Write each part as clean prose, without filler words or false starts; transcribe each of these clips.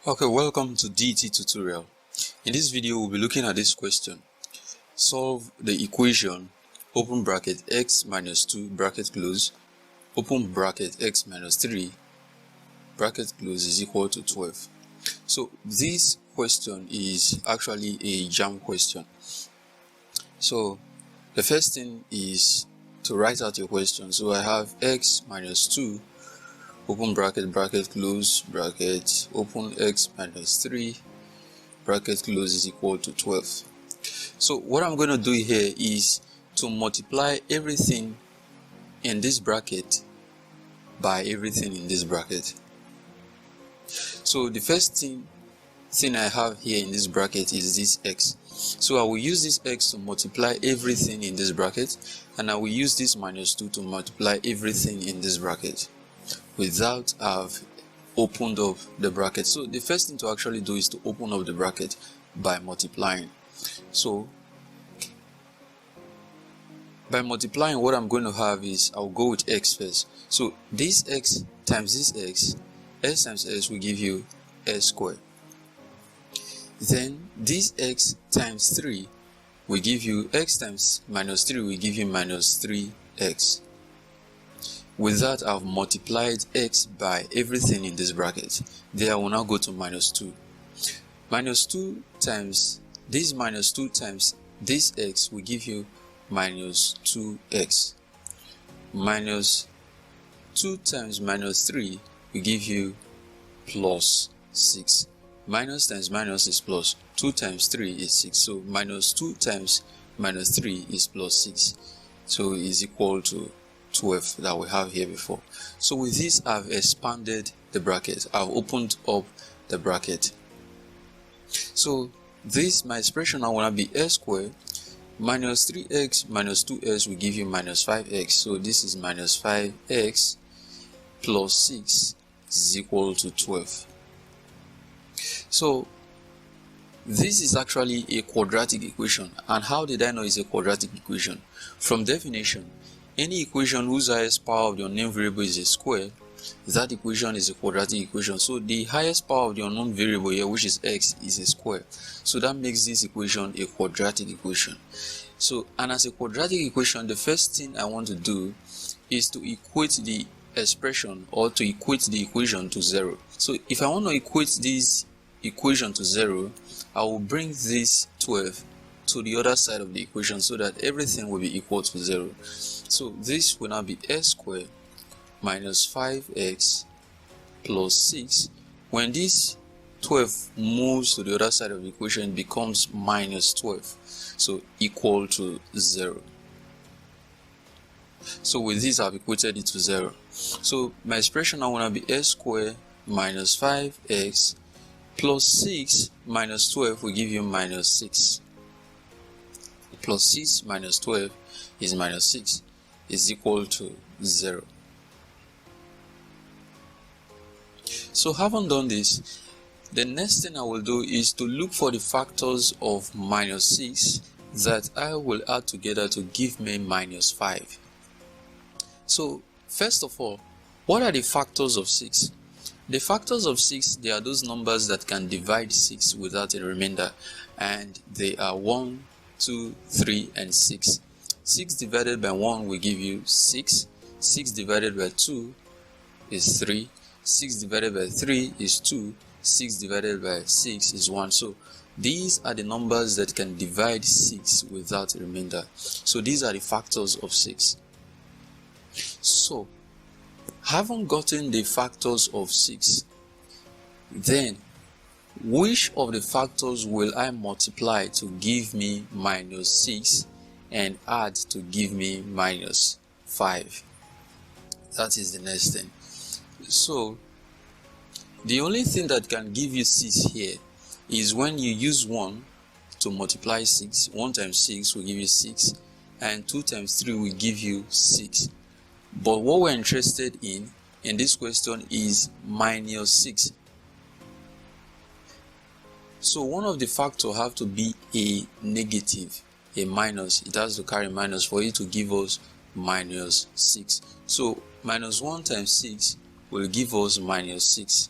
Okay, welcome to DT tutorial. In this video, we'll be looking at this question. Solve the equation open bracket x minus 2 bracket close open bracket x minus 3 bracket close is equal to 12. So this question is actually a jam question. So the first thing is to write out your question. So I have x minus 2 open bracket close bracket open x minus 3 bracket close is equal to 12. So what I'm going to do here is to multiply everything in this bracket by everything in this bracket. So the first thing I have here in this bracket is this x. So I will use this x to multiply everything in this bracket, and I will use this minus 2 to multiply everything in this bracket without I've opened up the bracket. So the first thing to actually do is to open up the bracket by multiplying. So by multiplying, what I'm going to have is I'll go with x first. So this x times this x, s times s will give you s squared. Then this x times 3 will give you x times minus 3 will give you minus 3x. With that, I've multiplied x by everything in this bracket. There I will now go to minus 2. Minus 2 times this minus 2 times this x will give you minus 2x. Minus 2 times minus 3 will give you plus 6. Minus times minus is plus. 2 times 3 is 6. So minus 2 times minus 3 is plus 6. So is equal to 12 that we have here before. So with this, I've expanded the bracket. I've opened up the bracket. So this, my expression now will be s squared minus 3x minus 2s will give you minus 5x. So this is minus 5x plus 6 is equal to 12. So this is actually a quadratic equation. And how did I know it's a quadratic equation? From definition, any equation whose highest power of the unknown variable is a square, that equation is a quadratic equation. So the highest power of the unknown variable here, which is x, is a square. So that makes this equation a quadratic equation. So, and as a quadratic equation, the first thing I want to do is to equate the expression or to equate the equation to 0. So if I want to equate this equation to 0, I will bring this 12 to the other side of the equation so that everything will be equal to 0. So this will now be s squared minus 5x plus 6. When this 12 moves to the other side of the equation, it becomes minus 12. So equal to 0. So with this, I've equated it to 0. So my expression now will be s squared minus 5x plus 6 minus 12 will give you minus 6. Plus 6 minus 12 is minus 6 is equal to 0. So having done this, the next thing I will do is to look for the factors of minus 6 that I will add together to give me minus 5. So first of all, what are the factors of 6? The factors of 6, they are those numbers that can divide 6 without a remainder, and they are 1, 2, 3, and 6. 6 divided by 1 will give you 6. 6 divided by 2 is 3. 6 divided by 3 is 2. 6 divided by 6 is 1. So these are the numbers that can divide 6 without a remainder. So these are the factors of 6. So having gotten the factors of 6, then which of the factors will I multiply to give me minus 6 and add to give me minus 5? That is the next thing. So the only thing that can give you 6 here is when you use 1 to multiply 6. 1 times 6 will give you 6, and 2 times 3 will give you 6. But what we're interested in this question is minus 6. So one of the factors have to be a negative, a minus. It has to carry minus for it to give us minus 6. So minus 1 times 6 will give us minus 6.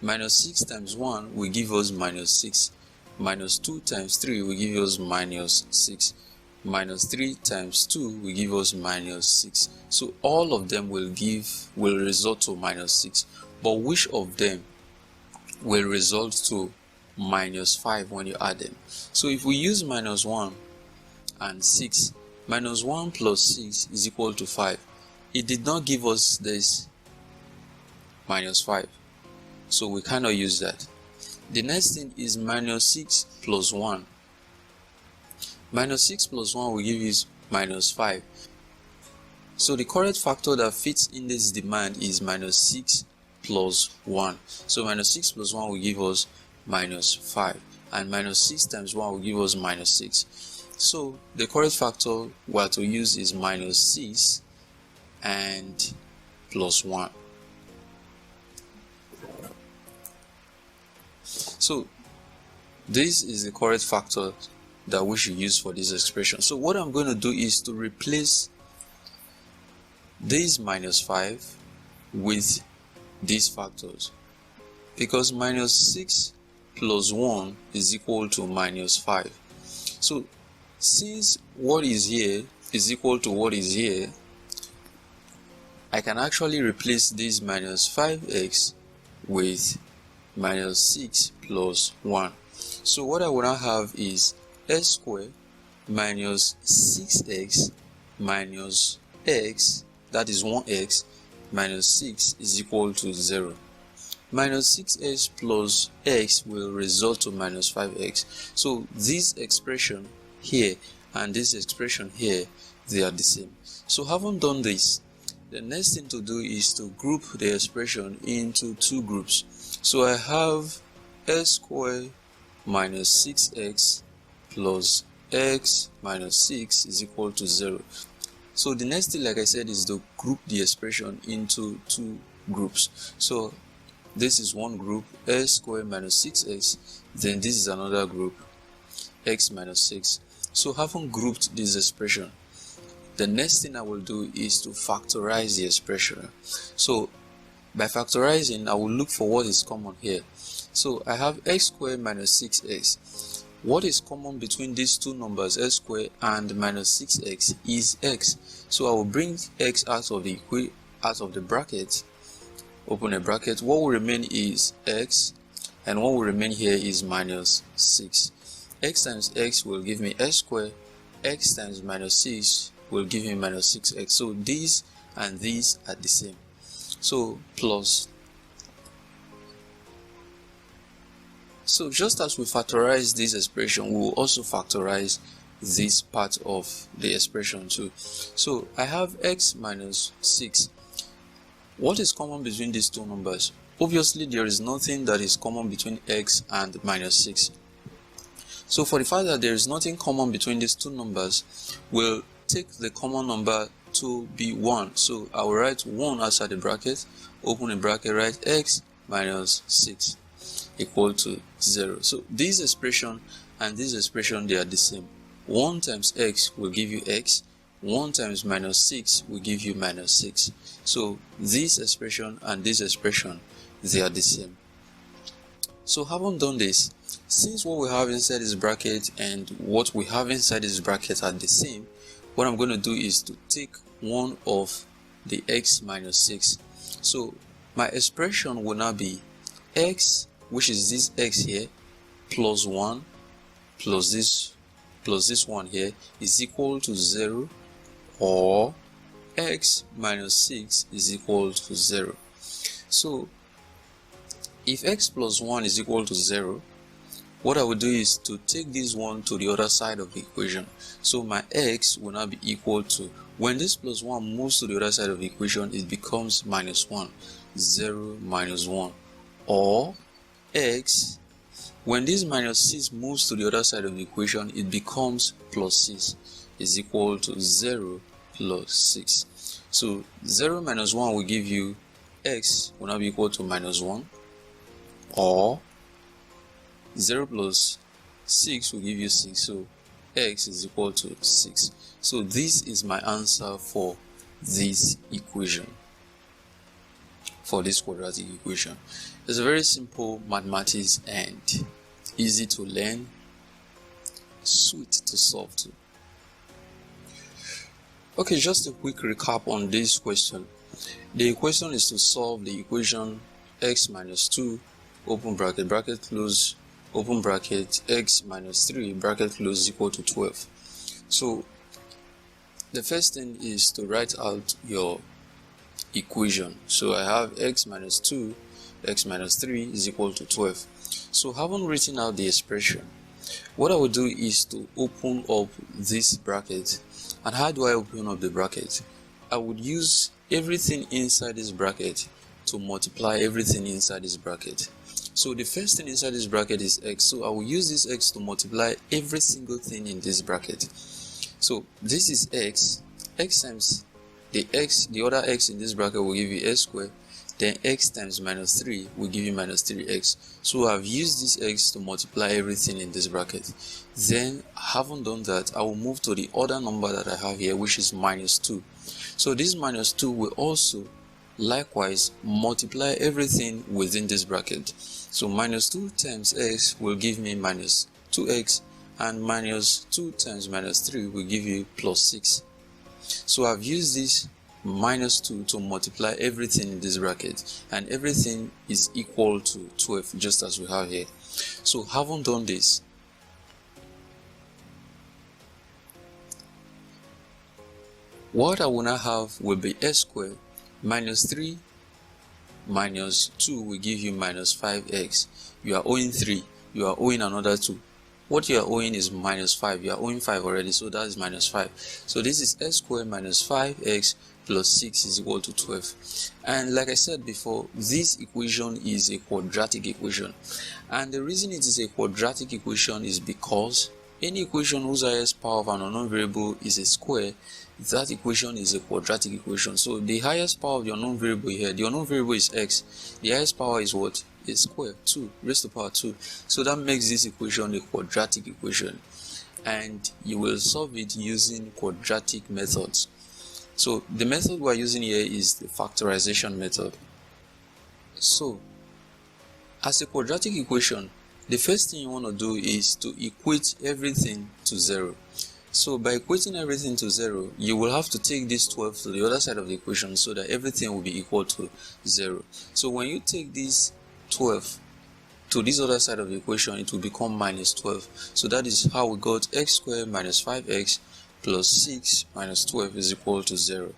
Minus 6 times 1 will give us minus 6. Minus 2 times 3 will give us minus 6. Minus 3 times 2 will give us minus 6. So all of them will result to minus 6. But which of them will result to minus 5 when you add them? So if we use minus 1 and 6, minus 1 plus 6 is equal to 5. It did not give us this minus 5, so we cannot use that. The next thing is minus 6 plus 1. Minus 6 plus 1 will give us minus 5. So the correct factor that fits in this demand is minus 6 plus 1. So minus 6 plus 1 will give us minus 5. And minus 6 times 1 will give us minus 6. So the correct factor we are to use is minus 6 and plus 1. So this is the correct factor that we should use for this expression. So what I'm going to do is to replace this minus 5 with these factors, because minus 6 plus 1 is equal to minus 5. So since what is here is equal to what is here, I can actually replace this minus 5x with minus 6 plus 1. So what I will now have is s squared minus 6x minus x, that is 1x, minus 6 is equal to 0. Minus 6x plus x will result to minus 5x. So this expression here and this expression here, they are the same. So having done this, the next thing to do is to group the expression into two groups. So I have s squared minus 6x plus x minus 6 is equal to 0. So the next thing, like I said, is to group the expression into two groups. So this is one group, s squared minus 6x, then this is another group, x minus 6. So having grouped this expression, the next thing I will do is to factorize the expression. So by factorizing, I will look for what is common here. So I have x squared minus 6x. What is common between these two numbers, s squared and minus 6x, is x. So I will bring x out of the bracket, open a bracket. What will remain is x, and what will remain here is minus 6. X times x will give me s squared. X times minus 6 will give me minus 6x. So these and these are the same. So plus. So just as we factorize this expression, we will also factorize this part of the expression too. So I have x minus 6. What is common between these two numbers? Obviously, there is nothing that is common between x and minus 6. So for the fact that there is nothing common between these two numbers, we'll take the common number to be 1. So I will write 1 outside the bracket, open a bracket, write x minus 6 equal to 0. So this expression and this expression, they are the same. 1 times x will give you x, 1 times minus 6 will give you minus 6. So this expression and this expression, they are the same. So having done this, since what we have inside this bracket and what we have inside this bracket are the same, what I'm going to do is to take one of the x minus 6. So my expression will now be x, which is this x here, plus 1 plus this one here is equal to 0, or x minus 6 is equal to 0. So if x plus 1 is equal to 0, what I will do is to take this one to the other side of the equation. So my x will now be equal to, when this plus 1 moves to the other side of the equation, it becomes minus 1. 0 minus 1. Or x, when this minus 6 moves to the other side of the equation, it becomes plus 6, is equal to 0 plus 6. So 0 minus 1 will give you x will now be equal to minus 1, or 0 plus 6 will give you 6, so x is equal to 6. So this is my answer for this equation. for this quadratic equation. It's a very simple mathematics and easy to learn, sweet to solve too. Okay, just a quick recap on this question. The equation is to solve the equation x minus 2 open bracket bracket close open bracket x minus 3 bracket close equal to 12. So the first thing is to write out your equation. So I have x minus 2 x minus 3 is equal to 12. So having written out the expression, what I will do is to open up this bracket. And how do I open up the bracket? I would use everything inside this bracket to multiply everything inside this bracket. So the first thing inside this bracket is x, so I will use this x to multiply every single thing in this bracket. So this is x times the other x in this bracket will give you x squared, then x times minus 3 will give you minus 3x. So I've used this x to multiply everything in this bracket. Then, having done that, I will move to the other number that I have here, which is minus 2. So this minus 2 will also likewise multiply everything within this bracket. So minus 2 times x will give me minus 2x, and minus 2 times minus 3 will give you plus 6. So I've used this minus 2 to multiply everything in this bracket, and everything is equal to 12, just as we have here. So having done this, what I will now have will be x squared minus 3 minus 2 will give you minus 5x. You are owing 3, you are owing another 2. What you are owing is minus 5. You are owing 5 already, so that is minus 5. So this is x squared minus 5x plus 6 is equal to 12. And like I said before, this equation is a quadratic equation. And the reason it is a quadratic equation is because any equation whose highest power of an unknown variable is a square, that equation is a quadratic equation. So the highest power of the unknown variable here, the unknown variable is x. The highest power is what? Is square, 2 raised to power 2. So that makes this equation a quadratic equation, and you will solve it using quadratic methods. So the method we are using here is the factorization method. So as a quadratic equation, the first thing you want to do is to equate everything to 0. So by equating everything to 0, you will have to take this 12 to the other side of the equation so that everything will be equal to 0. So when you take this 12 to this other side of the equation, it will become minus 12. So that is how we got x squared minus 5x plus 6 minus 12 is equal to 0.